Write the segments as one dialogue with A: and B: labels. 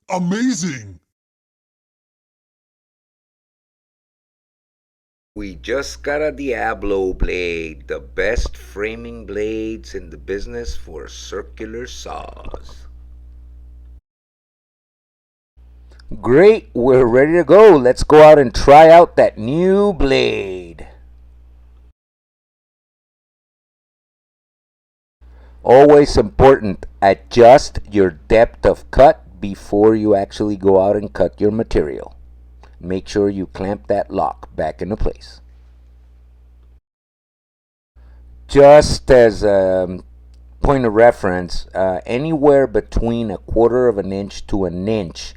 A: Amazing!
B: We just got a Diablo blade, the best framing blades in the business for circular saws. Great, we're ready to go. Let's go out and try out that new blade. Always important, adjust your depth of cut before you actually go out and cut your material. Make sure you clamp that lock back into place. Just as a point of reference, anywhere between a quarter of an inch to an inch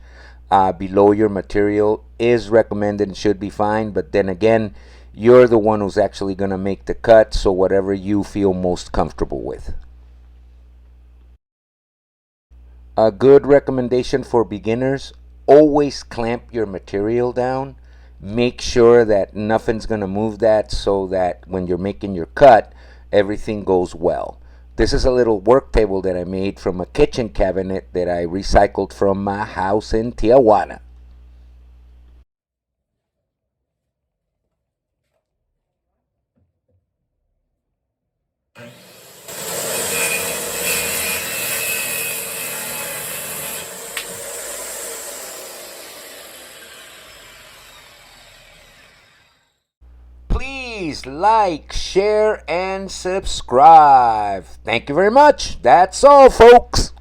B: below your material is recommended and should be fine. But then again, you're the one who's actually going to make the cut, so whatever you feel most comfortable with. A good recommendation for beginners, always clamp your material down. Make sure that nothing's going to move that so that when you're making your cut, everything goes well. This is a little work table that I made from a kitchen cabinet that I recycled from my house in Tijuana. Please like, share, and subscribe. Thank you very much. That's all, folks.